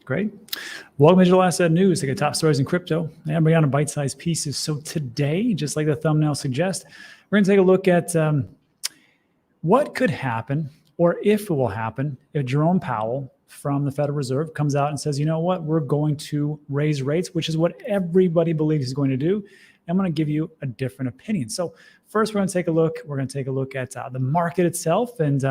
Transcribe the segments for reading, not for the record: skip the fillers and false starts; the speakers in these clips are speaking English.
Great. Welcome to Digital Asset News. I got top stories in crypto and bring on bite-sized pieces. So today, just like the thumbnail suggests, we're going to take a look at what could happen, or if it will happen, if Jerome Powell from the Federal Reserve comes out and says, you know what, we're going to raise rates, which is what everybody believes he's going to do. I'm going to give you a different opinion. So first, we're going to take a look. We're going to take a look at the market itself, and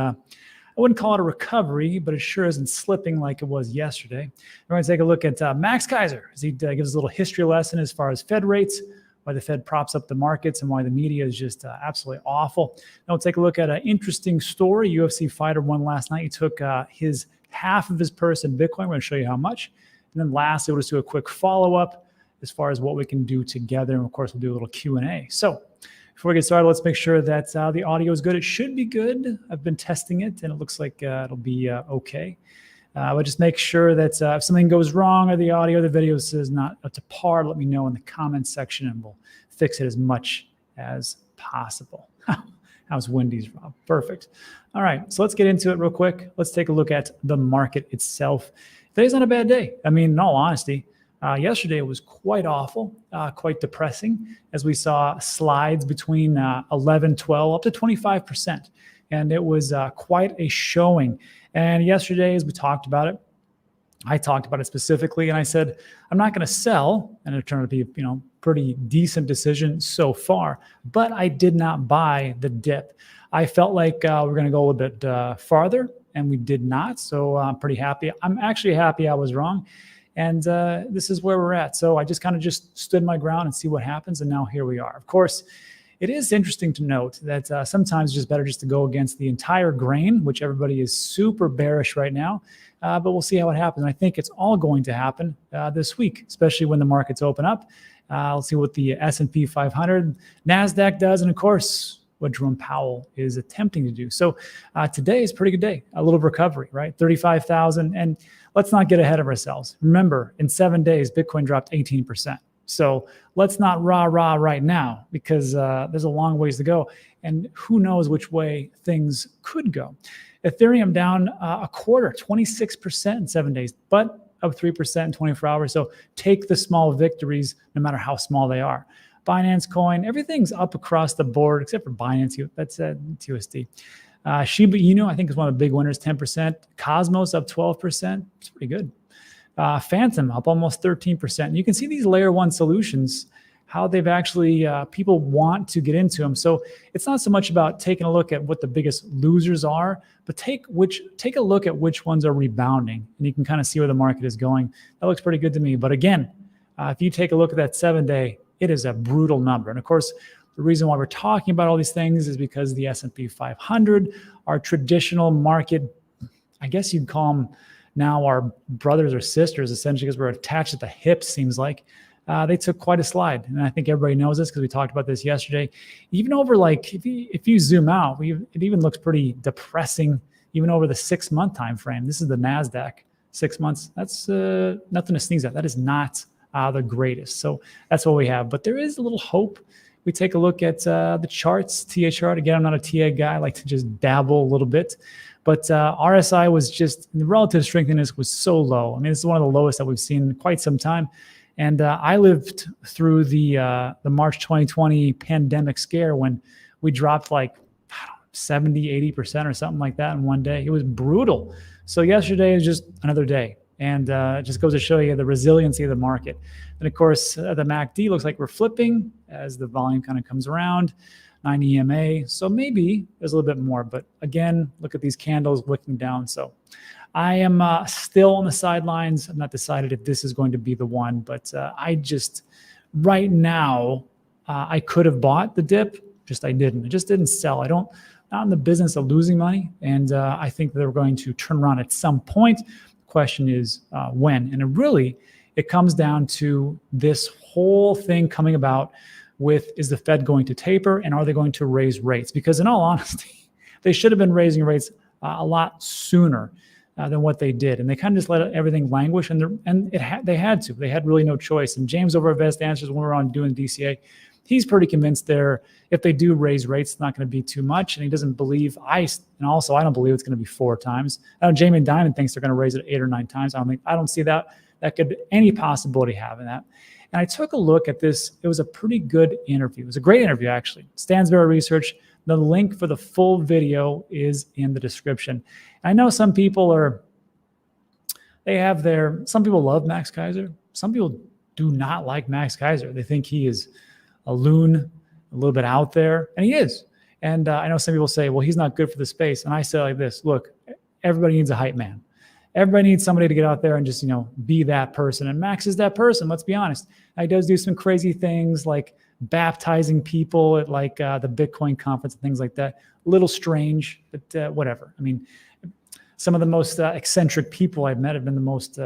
I wouldn't call it a recovery, but it sure isn't slipping like it was yesterday. We're going to take a look at Max Kaiser as he gives a little history lesson as far as Fed rates, why the Fed props up the markets, and why the media is just absolutely awful. Then we'll take a look at an interesting story. UFC fighter won last night. He took his half of his purse in Bitcoin. We're going to show you how much. And then lastly, we'll just do a quick follow-up as far as what we can do together. And of course, we'll do a little Q&A. So before we get started, let's make sure that the audio is good. It should be good. I've been testing it, and it looks like it'll be okay. But just make sure that if something goes wrong or the audio or the video is not up to par, let me know in the comments section, and we'll fix it as much as possible. How's Wendy's, Rob? Perfect. All right, so let's get into it real quick. Let's take a look at the market itself. Today's not a bad day. I mean, in all honesty, yesterday was quite awful, quite depressing, as we saw slides between 11, 12, up to 25%. And it was quite a showing. And yesterday, as we talked about it, I talked about it specifically, and I said, I'm not going to sell, and it turned out to be, pretty decent decision so far, but I did not buy the dip. I felt like we're going to go a little bit farther, and we did not. So I'm pretty happy. I'm actually happy I was wrong. And this is where we're at. So I just kind of stood my ground and see what happens. And now here we are. Of course, it is interesting to note that sometimes it's just better just to go against the entire grain, which everybody is super bearish right now. But we'll see how it happens. And I think it's all going to happen this week, especially when the markets open up. Let's see what the S&P 500, NASDAQ does. And of course, what Jerome Powell is attempting to do. So today is a pretty good day, a little recovery, right? 35,000. And let's not get ahead of ourselves. Remember, in 7 days, Bitcoin dropped 18%. So let's not rah right now, because there's a long ways to go. And who knows which way things could go. Ethereum down a quarter, 26% in 7 days, but up 3% in 24 hours. So take the small victories, no matter how small they are. Binance Coin, everything's up across the board except for Binance. That's USD. Shiba Inu, I think, is one of the big winners, 10%. Cosmos up 12%. It's pretty good. Phantom up almost 13%. You can see these layer one solutions, how they've actually, people want to get into them. So it's not so much about taking a look at what the biggest losers are, but take a look at which ones are rebounding, and you can kind of see where the market is going. That looks pretty good to me. But again, if you take a look at that 7 day, it is a brutal number. And of course, the reason why we're talking about all these things is because the S&P 500, our traditional market, I guess you'd call them now our brothers or sisters, essentially, because we're attached at the hip, seems like. They took quite a slide. And I think everybody knows this because we talked about this yesterday. Even over, like, if you zoom out, it even looks pretty depressing, even over the 6 month time frame. This is the NASDAQ, 6 months. That's nothing to sneeze at. That is not the greatest. So that's what we have. But there is a little hope. We take a look at the charts, TA chart. Again, I'm not a TA guy. I like to just dabble a little bit. But RSI was just, the relative strength in this was so low. I mean, this is one of the lowest that we've seen in quite some time. And I lived through the March 2020 pandemic scare when we dropped like 70, 80% or something like that in one day. It was brutal. So yesterday is just another day. And it just goes to show you the resiliency of the market. And of course, the MACD looks like we're flipping as the volume kind of comes around, 9 EMA. So maybe there's a little bit more. But again, look at these candles wicking down. So I am still on the sidelines. I'm not decided if this is going to be the one. But I just, right now, I could have bought the dip. I didn't. I just didn't sell. Not in the business of losing money. And I think they're going to turn around at some point. Question is when. And it comes down to this whole thing coming about with, is the Fed going to taper, and are they going to raise rates? Because in all honesty, they should have been raising rates a lot sooner. than what they did. And they kind of just let everything languish, and they had to. They had really no choice. And James over at FEDS Answers, when we were on doing DCA, he's pretty convinced if they do raise rates, it's not going to be too much. And he doesn't believe, I don't believe it's going to be 4 times. I know Jamie Dimon thinks they're going to raise it 8 or 9 times. I don't see that could any possibility having that. And I took a look at this. It was a pretty good interview. It was a great interview, actually. Stansberry Research. The link for the full video is in the description. I know some people some people love Max Keiser. Some people do not like Max Keiser. They think he is a loon, a little bit out there, and he is. And I know some people say, well, he's not good for the space. And I say like this, look, everybody needs a hype man. Everybody needs somebody to get out there and just, be that person. And Max is that person, let's be honest. He does do some crazy things like baptizing people at like the Bitcoin conference and things like that. A little strange, but whatever. I mean, some of the most eccentric people I've met have been the most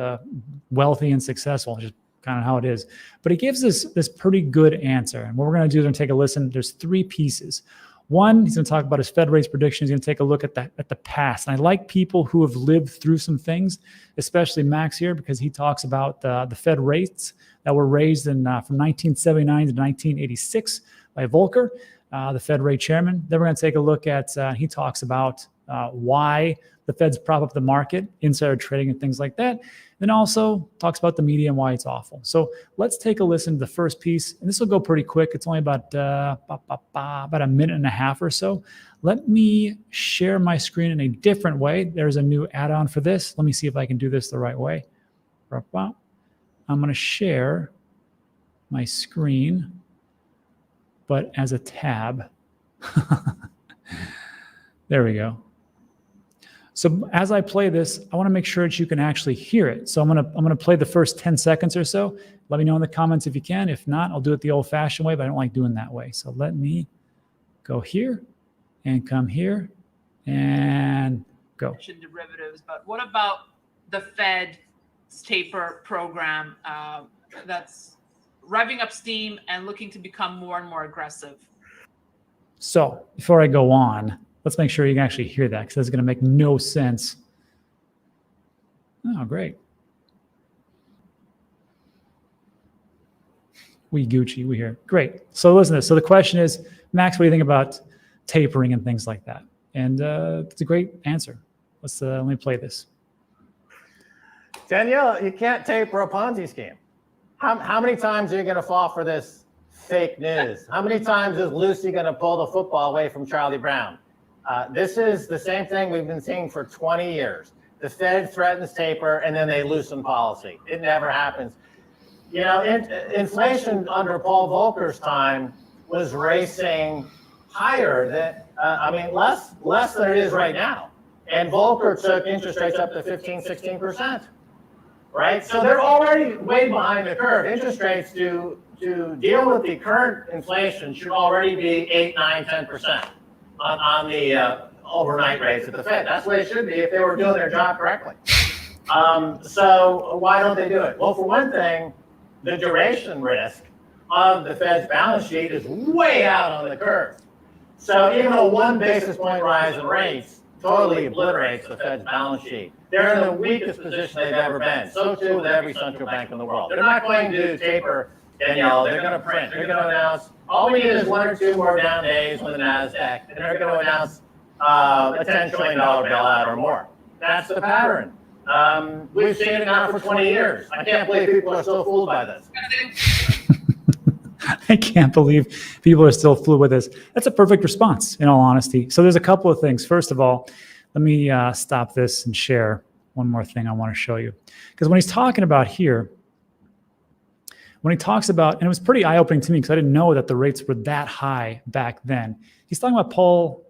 wealthy and successful, just kind of how it is. But he gives us this pretty good answer. And what we're going to do is we're going to take a listen. There's 3 pieces. One, he's going to talk about his Fed rates prediction. He's going to take a look at the past. And I like people who have lived through some things, especially Max here, because he talks about the Fed rates that were raised from 1979 to 1986 by Volcker, the Fed rate chairman. Then we're going to take a look at, he talks about why the Feds prop up the market, insider trading and things like that. Then also talks about the media and why it's awful. So let's take a listen to the first piece. And this will go pretty quick. It's only about a minute and a half or so. Let me share my screen in a different way. There's a new add-on for this. Let me see if I can do this the right way. I'm going to share my screen, but as a tab. There we go. So as I play this, I want to make sure that you can actually hear it. So I'm going to play the first 10 seconds or so. Let me know in the comments if you can. If not, I'll do it the old-fashioned way, but I don't like doing that way. So let me go here and come here and go. Derivatives, but what about the Fed's taper program that's revving up steam and looking to become more and more aggressive? So before I go on, let's make sure you can actually hear that, because that's going to make no sense. Oh, great. We Gucci, we hear. Great. So listen to this. So the question is, Max, what do you think about tapering and things like that? And it's a great answer. Let me play this. Danielle, you can't taper a Ponzi scheme. How many times are you going to fall for this fake news? How many times is Lucy going to pull the football away from Charlie Brown? This is the same thing we've been seeing for 20 years. The Fed threatens taper, and then they loosen policy. It never happens. Inflation under Paul Volcker's time was racing higher than, less than it is right now. And Volcker took interest rates up to 15, 16%, right? So they're already way behind the curve. Interest rates to deal with the current inflation should already be 8, 9, 10%. On the overnight rates at the Fed. That's what it should be if they were doing their job correctly. So why don't they do it? Well, for one thing, the duration risk of the Fed's balance sheet is way out on the curve. So even a 1 basis point rise in rates totally obliterates the Fed's balance sheet. They're in the weakest position they've ever been. So too with every central bank in the world. They're not going to taper, Danielle. They're going to print. They're going to announce. All we need is 1 or 2 more down days with the NASDAQ, and they're going to announce a $10 trillion bailout or more. That's the pattern. We've seen it now for 20 years. I can't believe people are still fooled by this. I can't believe people are still fooled with this. That's a perfect response, in all honesty. So there's a couple of things. First of all, let me stop this and share one more thing I want to show you. Because when he's talking about here, when he talks about, and it was pretty eye-opening to me because I didn't know that the rates were that high back then. He's talking about Paul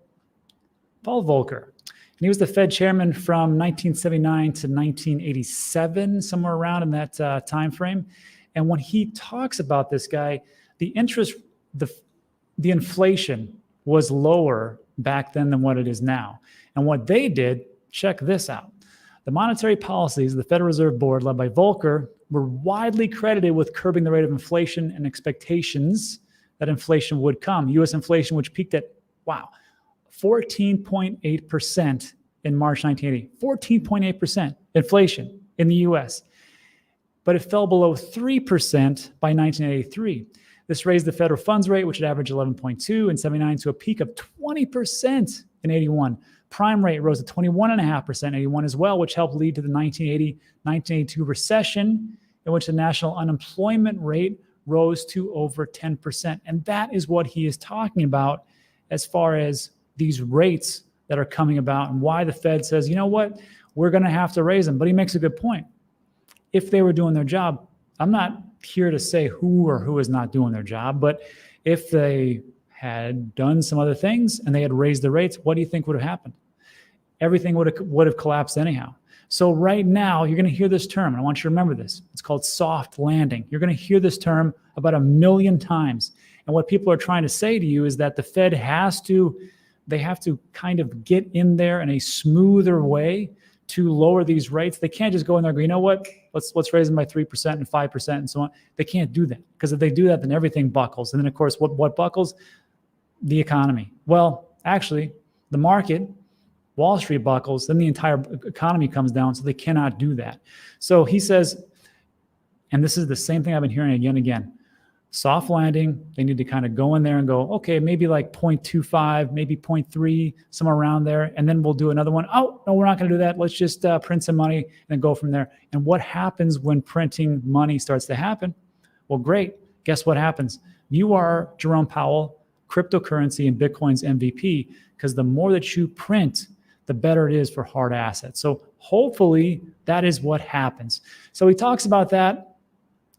Volcker. And he was the Fed chairman from 1979 to 1987, somewhere around in that time frame. And when he talks about this guy, the inflation was lower back then than what it is now. And what they did, check this out. The monetary policies of the Federal Reserve Board, led by Volcker, were widely credited with curbing the rate of inflation and expectations that inflation would come. U.S. inflation, which peaked at, 14.8% in March 1980, 14.8% inflation in the US. But it fell below 3% by 1983. This raised the federal funds rate, which had averaged 11.2 in 79 to a peak of 20% in 81. Prime rate rose to 21.5% in 81 as well, which helped lead to the 1980-1982 recession, in which the national unemployment rate rose to over 10%. And that is what he is talking about as far as these rates that are coming about and why the Fed says, you know what, we're going to have to raise them. But he makes a good point. If they were doing their job, I'm not here to say who or who is not doing their job, but if they had done some other things and they had raised the rates, what do you think would have happened? Everything would have collapsed anyhow. So right now, you're going to hear this term, and I want you to remember this. It's called soft landing. You're going to hear this term about 1 million times. And what people are trying to say to you is that the Fed they have to kind of get in there in a smoother way to lower these rates. They can't just go in there and go, you know what, let's raise them by 3% and 5% and so on. They can't do that, because if they do that, then everything buckles. And then, of course, what buckles? The economy. Well, actually, the market, Wall Street buckles, then the entire economy comes down, so they cannot do that. So he says, and this is the same thing I've been hearing again and again, soft landing, they need to kind of go in there and go, okay, maybe like 0.25, maybe 0.3, somewhere around there, and then we'll do another one. Oh, no, we're not going to do that. Let's just print some money and then go from there. And what happens when printing money starts to happen? Well, great. Guess what happens? You are Jerome Powell, cryptocurrency and Bitcoin's MVP, because the more that you print, the better it is for hard assets. So hopefully that is what happens. So he talks about that.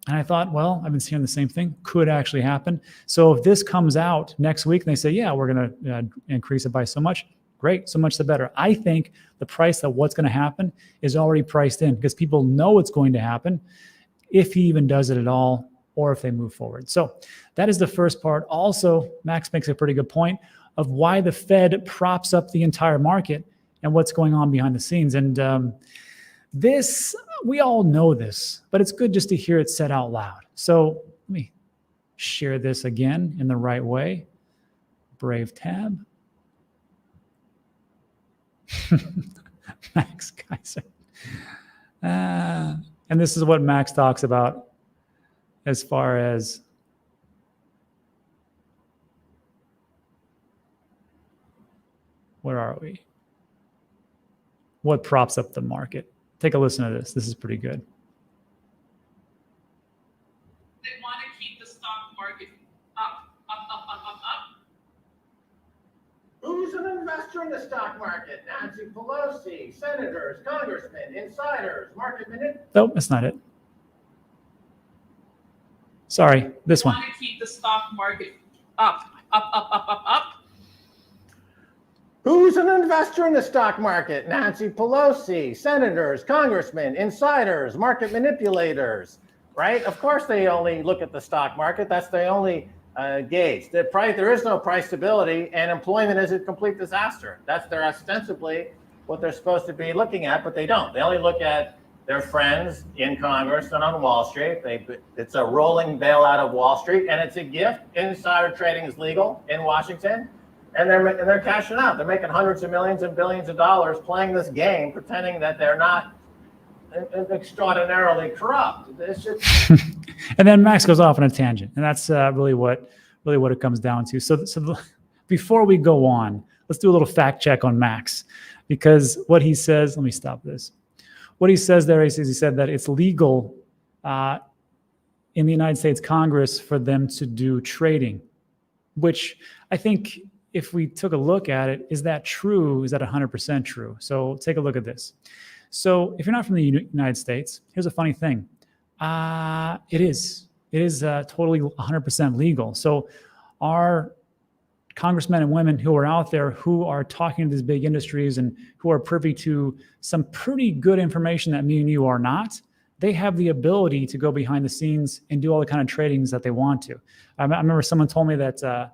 And I thought, well, I've been seeing the same thing, could actually happen. So if this comes out next week and they say, yeah, we're going to increase it by so much, great, so much the better. I think the price of what's going to happen is already priced in, because people know it's going to happen if he even does it at all, or if they move forward. So that is the first part. Also, Max makes a pretty good point of why the Fed props up the entire market and what's going on behind the scenes. And this, we all know this, but it's good just to hear it said out loud. So let me share this again in the right way. Brave tab. Max Kaiser. And this is what Max talks about as far as where are we? What props up the market? Take a listen to this. This is pretty good. They want to keep the stock market up, up, up, up, up, up. Who's an investor in the stock market? Nancy Pelosi, senators, congressmen, insiders, market manipulation. Nope, that's not it. Sorry, this They one. want to keep the stock market up, up, up, up, up, up. Who's an investor in the stock market? Nancy Pelosi, senators, congressmen, insiders, market manipulators, right? Of course, they only look at the stock market. That's their only gauge. There is no price stability, and employment is a complete disaster. That's their ostensibly what they're supposed to be looking at, but they don't. They only look at their friends in Congress and on Wall Street. It's a rolling bailout of Wall Street, and it's a gift. Insider trading is legal in Washington. And they're cashing out. They're making hundreds of millions and billions of dollars playing this game, pretending that they're not extraordinarily corrupt. It's just... And then Max goes off on a tangent, and that's really what it comes down to. So before we go on, let's do a little fact check on Max, because what he says. Let me stop this. What he says there is he said that it's legal in the United States Congress for them to do trading, which I think, if we took a look at it, is that true? Is that 100% true? So take a look at this. So if you're not from the United States, here's a funny thing. It is totally 100% legal. So our congressmen and women who are out there who are talking to these big industries and who are privy to some pretty good information that me and you are not, they have the ability to go behind the scenes and do all the kind of tradings that they want to. I remember someone told me that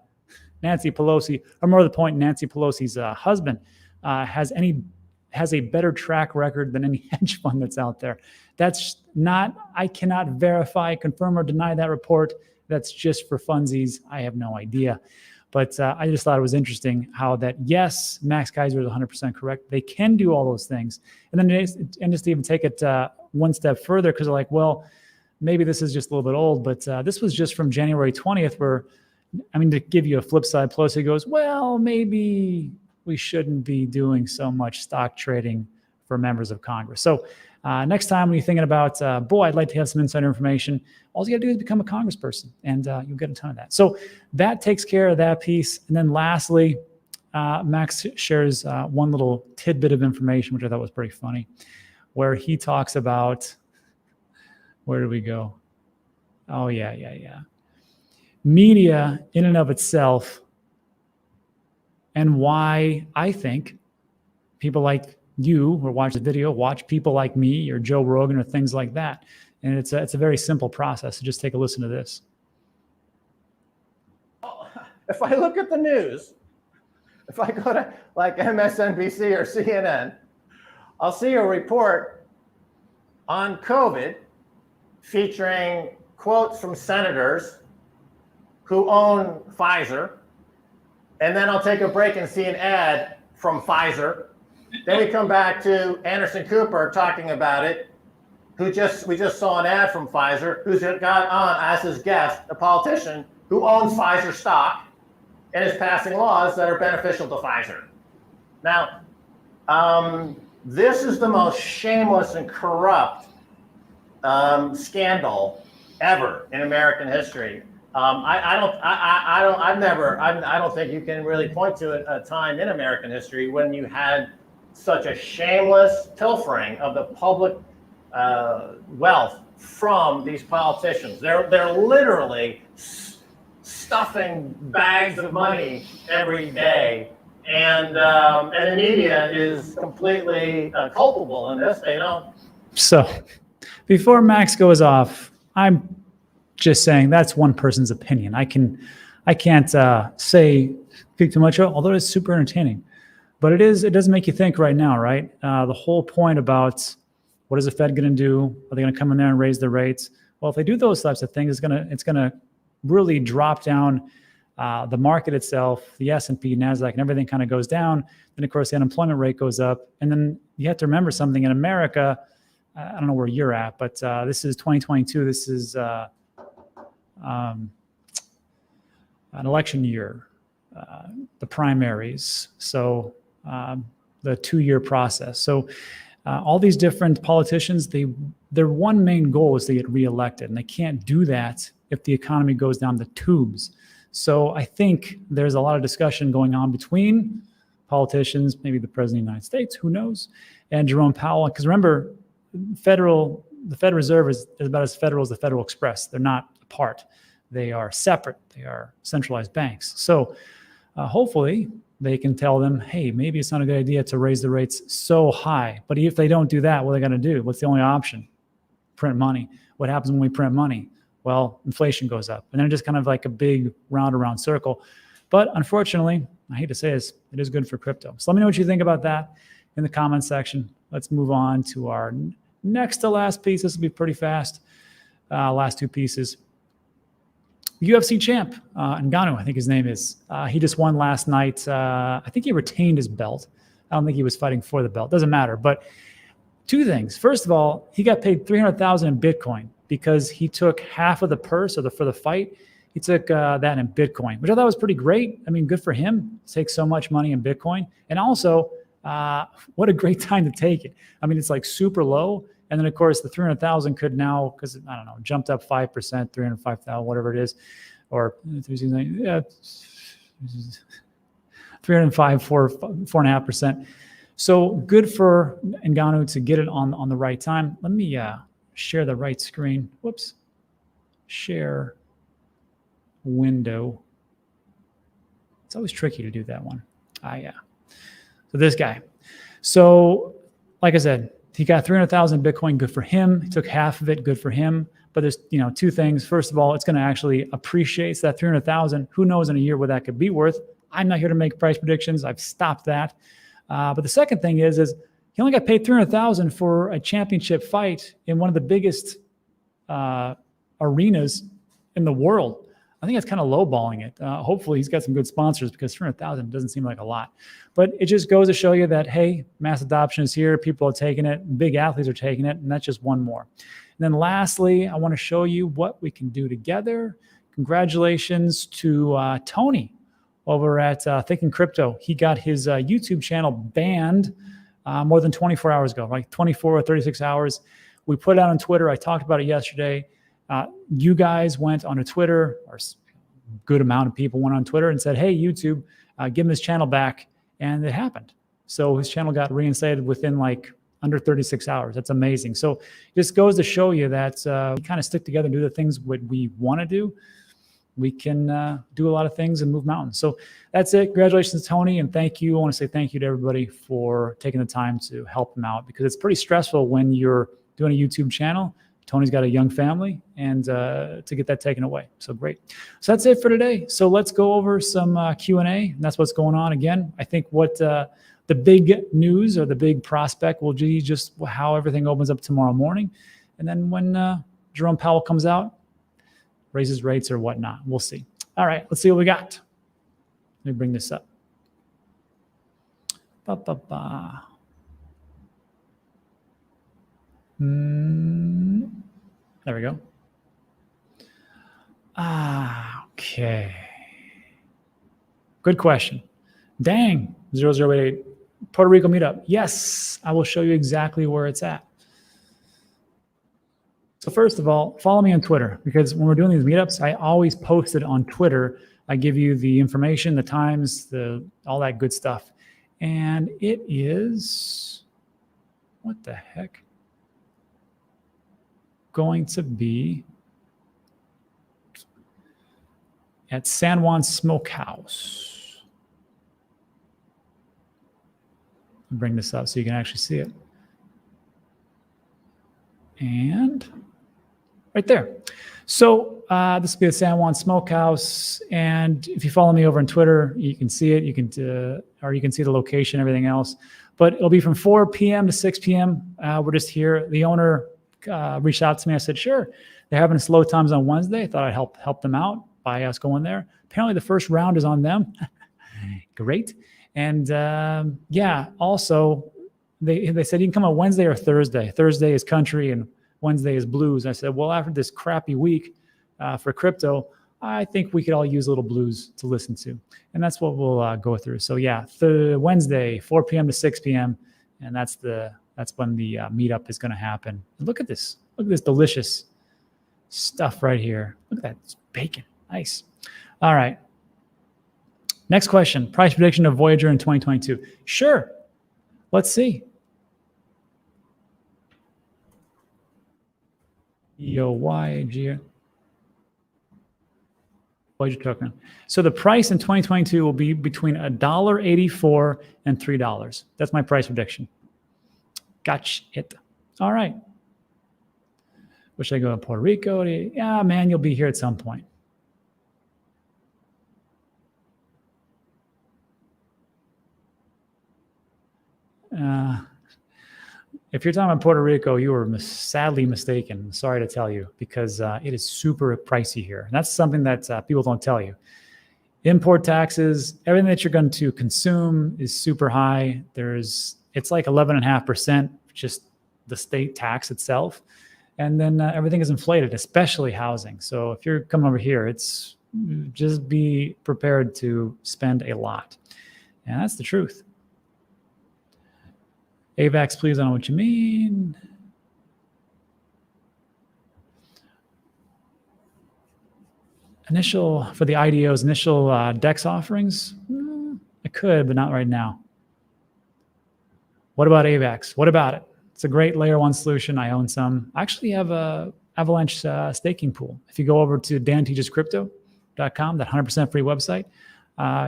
Nancy Pelosi, or more to the point, Nancy Pelosi's husband has a better track record than any hedge fund that's out there. That's not, I cannot verify, confirm, or deny that report. That's just for funsies. I have no idea. But I just thought it was interesting how that, yes, Max Kaiser is 100% correct. They can do all those things. And then just even take it one step further, because they're like, well, maybe this is just a little bit old, but this was just from January 20th where, I mean, to give you a flip side, Pelosi goes, well, maybe we shouldn't be doing so much stock trading for members of Congress. So next time when you're thinking about, boy, I'd like to have some insider information, all you got to do is become a congressperson, and you'll get a ton of that. So that takes care of that piece. And then lastly, Max shares one little tidbit of information, which I thought was pretty funny, where he talks about, where did we go? Oh, yeah. Media in and of itself, and why I think people like you who watch the video watch people like me or Joe Rogan or things like that. And it's a very simple process. So just take a listen to this. If I look at the news, if I go to like MSNBC or CNN, I'll see a report on COVID featuring quotes from senators who own Pfizer. And then I'll take a break and see an ad from Pfizer. Then we come back to Anderson Cooper talking about it, we just saw an ad from Pfizer, who's got on as his guest a politician who owns Pfizer stock and is passing laws that are beneficial to Pfizer. Now, this is the most shameless and corrupt scandal ever in American history. I don't think you can really point to a time in American history when you had such a shameless pilfering of the public wealth from these politicians. They're literally stuffing bags of money every day, and the media is completely culpable in this. They don't. So, before Max goes off, I'm just saying that's one person's opinion. I can't speak too much, although it's super entertaining. But it does make you think right now, right? The whole point about what is the Fed going to do? Are they going to come in there and raise the rates? Well, if they do those types of things, it's going to really drop down the market itself, the S&P, NASDAQ, and everything kind of goes down. Then, of course, the unemployment rate goes up. And then you have to remember something in America. I don't know where you're at, but this is 2022. This is an election year, the primaries. So the 2-year process. So all these different politicians, their one main goal is to get reelected, and they can't do that if the economy goes down the tubes. So I think there's a lot of discussion going on between politicians, maybe the President of the United States, who knows, and Jerome Powell. Because remember, the Federal Reserve is about as federal as the Federal Express. They're not apart. They are separate. They are centralized banks. So hopefully they can tell them, hey, maybe it's not a good idea to raise the rates so high. But if they don't do that, what are they going to do? What's the only option? Print money. What happens when we print money? Well, inflation goes up. And then just kind of like a big round-around circle. But unfortunately, I hate to say this, it is good for crypto. So let me know what you think about that in the comments section. Let's move on to our next to last piece. This will be pretty fast. Last two pieces. UFC champ, Ngannou, I think his name is. He just won last night. I think he retained his belt. I don't think he was fighting for the belt. Doesn't matter. But two things. First of all, he got paid $300,000 in Bitcoin because he took half of the purse for the fight. He took that in Bitcoin, which I thought was pretty great. I mean, good for him to take so much money in Bitcoin. And also, what a great time to take it. I mean, it's like super low. And then, of course, the 300,000 could now, because, I don't know, jumped up 5%, 305,000, whatever it is, or 305, 4.5%. So good for Ngannou to get it on the right time. Let me share the right screen. Whoops. Share window. It's always tricky to do that one. Yeah. So this guy. So, like I said, he got 300,000 Bitcoin, good for him. He took half of it, good for him. But there's, two things. First of all, it's going to actually appreciate that 300,000. Who knows in a year what that could be worth? I'm not here to make price predictions. I've stopped that. But the second thing is he only got paid 300,000 for a championship fight in one of the biggest arenas in the world. I think that's kind of lowballing it. Hopefully he's got some good sponsors, because 300,000 doesn't seem like a lot. But it just goes to show you that, hey, mass adoption is here. People are taking it. Big athletes are taking it. And that's just one more. And then lastly, I want to show you what we can do together. Congratulations to Tony over at Thinking Crypto. He got his YouTube channel banned more than 24 hours ago, like 24 or 36 hours. We put it out on Twitter. I talked about it yesterday. You guys went onto Twitter, or a good amount of people went on Twitter and said, hey, YouTube, give him his channel back. And it happened. So his channel got reinstated within like under 36 hours. That's amazing. So it just goes to show you that we kind of stick together and do the things what we want to do. We can do a lot of things and move mountains. So that's it. Congratulations, Tony. And thank you. I want to say thank you to everybody for taking the time to help him out, because it's pretty stressful when you're doing a YouTube channel. Tony's got a young family, and to get that taken away. So great. So that's it for today. So let's go over some Q&A, and that's what's going on. Again, I think what the big news or the big prospect will be just how everything opens up tomorrow morning. And then when Jerome Powell comes out, raises rates or whatnot, we'll see. All right, let's see what we got. Let me bring this up. There we go. Okay. Good question. Dang, 0088. Puerto Rico meetup. Yes, I will show you exactly where it's at. So first of all, follow me on Twitter, because when we're doing these meetups, I always post it on Twitter. I give you the information, the times, all that good stuff. And it is, what the heck? Going to be at San Juan Smokehouse. I'll bring this up so you can actually see it. And right there. So this will be the San Juan Smokehouse. And if you follow me over on Twitter, you can see it. You can, or you can see the location, everything else. But it'll be from 4 p.m. to 6 p.m. We're just here. The owner reached out to me. I said, sure. They're having slow times on Wednesday. I thought I'd help them out by us going there. Apparently the first round is on them. Great. And yeah, also they said you can come on Wednesday or Thursday. Thursday is country and Wednesday is blues. I said, well, after this crappy week for crypto, I think we could all use a little blues to listen to. And that's what we'll go through. So yeah, Wednesday, 4 p.m. to 6 p.m. And that's when the meetup is going to happen. And look at this. Look at this delicious stuff right here. Look at that. It's bacon. Nice. All right. Next question. Price prediction of Voyager in 2022. Sure. Let's see. Voyager token. So the price in 2022 will be between $1.84 and $3. That's my price prediction. Gotcha it. All right. Wish I go to Puerto Rico. Yeah, man, you'll be here at some point. If you're talking about Puerto Rico, you were sadly mistaken. Sorry to tell you, because it is super pricey here. And that's something that people don't tell you. Import taxes, everything that you're going to consume is super high. It's like 11.5%, just the state tax itself. And then everything is inflated, especially housing. So if you're coming over here, just be prepared to spend a lot. And that's the truth. AVAX, please, I don't know what you mean. For the IDOs, initial DEX offerings? I could, but not right now. What about AVAX? What about it? It's a great layer one solution. I own some. I actually have a Avalanche staking pool. If you go over to danteachescrypto.com, that 100% free website,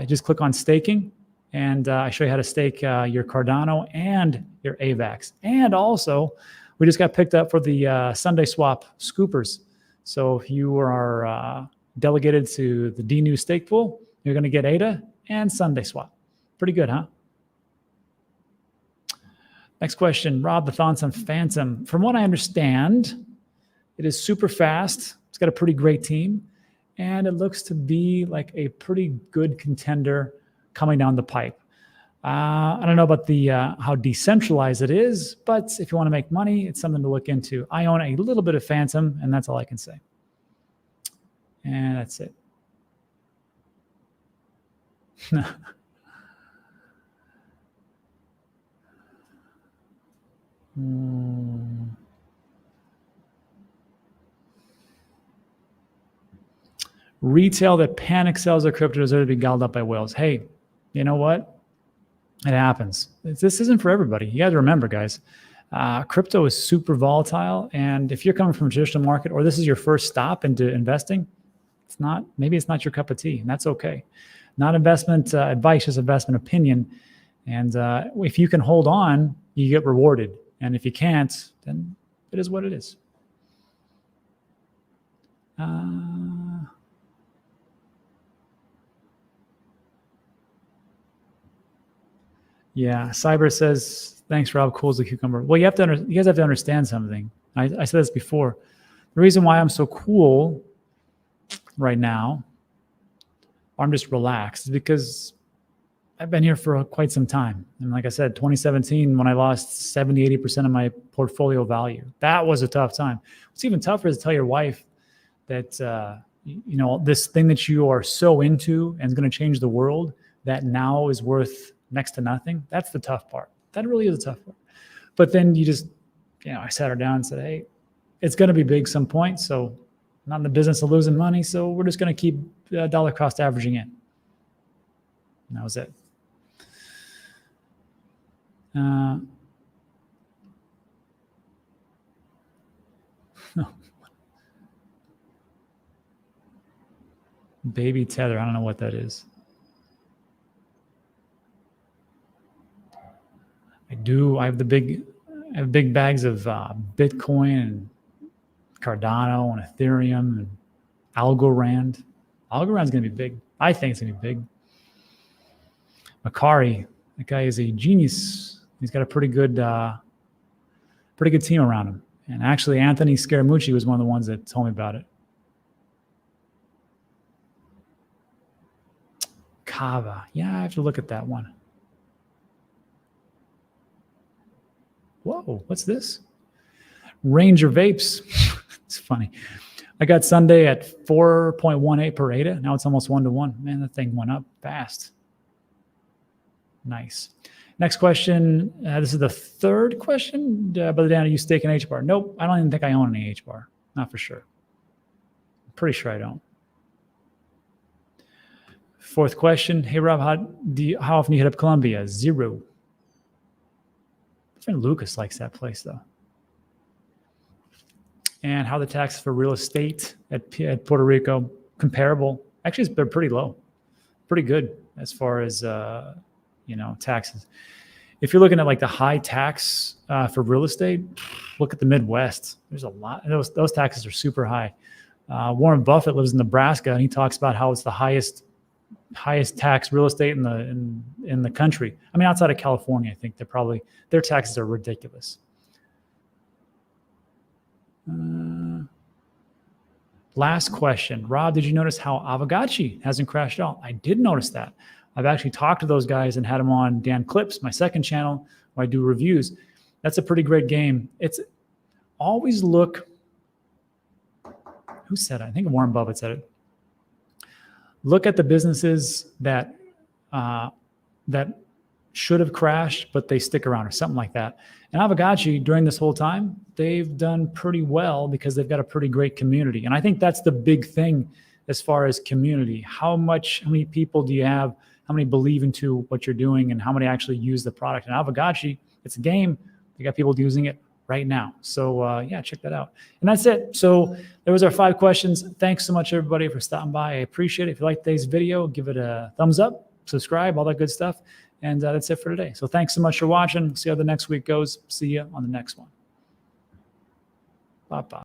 just click on staking. And I show you how to stake your Cardano and your AVAX. And also, we just got picked up for the Sunday Swap Scoopers. So if you are delegated to the DNews stake pool, you're going to get ADA and Sunday Swap. Pretty good, huh? Next question, Rob, the thoughts on Phantom. From what I understand, it is super fast. It's got a pretty great team. and it looks to be like a pretty good contender coming down the pipe. I don't know about the how decentralized it is, but if you want to make money, it's something to look into. I own a little bit of Phantom, and that's all I can say. And that's it. Retail that panic sells their crypto deserve to be gobbled up by whales. Hey, you know what? It happens. This isn't for everybody. You got to remember, guys, crypto is super volatile. And if you're coming from a traditional market, or this is your first stop into investing, maybe it's not your cup of tea, and that's okay. Not investment advice, just investment opinion. And if you can hold on, you get rewarded. And if you can't, then it is what it is. Yeah, Cyber says, thanks, Rob. Cool as a cucumber. Well, you guys have to understand something. I said this before. The reason why I'm so cool right now, or I'm just relaxed, is because I've been here for quite some time. And like I said, 2017, when I lost 70, 80% of my portfolio value, that was a tough time. What's even tougher is to tell your wife that, this thing that you are so into and is going to change the world, that now is worth next to nothing. That's the tough part. That really is a tough part. But then you just, I sat her down and said, hey, it's going to be big some point. So I'm not in the business of losing money. So we're just going to keep dollar cost averaging in. And that was it. Baby tether. I don't know what that is. I have big bags of Bitcoin and Cardano and Ethereum and Algorand. Algorand's going to be big. I think it's going to be big. Macari, that guy is a genius. He's got a pretty good team around him. And actually, Anthony Scaramucci was one of the ones that told me about it. Kava. Yeah, I have to look at that one. Whoa, what's this? Ranger Vapes. It's funny. I got Sunday at 4.18 per ADA. Now it's almost 1-to-1. Man, that thing went up fast. Nice. Next question. This is the third question. Brother Dan, do you stake in H-bar? Nope. I don't even think I own any H-bar. Not for sure. I'm pretty sure I don't. Fourth question. Hey, Rob, how often do you hit up Colombia? 0. My friend Lucas likes that place, though. And how the taxes for real estate at Puerto Rico, comparable. Actually, they're pretty low. Pretty good as far as, taxes. If you're looking at like the high tax for real estate, look at the Midwest. There's a lot. Those taxes are super high. Warren Buffett lives in Nebraska, and he talks about how it's the highest tax real estate in the country. I mean, outside of California, I think their taxes are ridiculous. Last question. Rob, did you notice how Avagachi hasn't crashed at all? I did notice that. I've actually talked to those guys and had them on Dan Clips, my second channel, where I do reviews. That's a pretty great game. It's always look. Who said it? I think Warren Buffett said it. Look at the businesses that should have crashed, but they stick around, or something like that. And Avagachi, during this whole time, they've done pretty well because they've got a pretty great community. And I think that's the big thing as far as community. How many people do you have? How many believe into what you're doing, and how many actually use the product? And Avagachi, it's a game. They got people using it right now. So yeah, check that out. And that's it. So there was our 5 questions. Thanks so much, everybody, for stopping by. I appreciate it. If you liked today's video, give it a thumbs up, subscribe, all that good stuff. And that's it for today. So thanks so much for watching. See how the next week goes. See you on the next one. Bye-bye.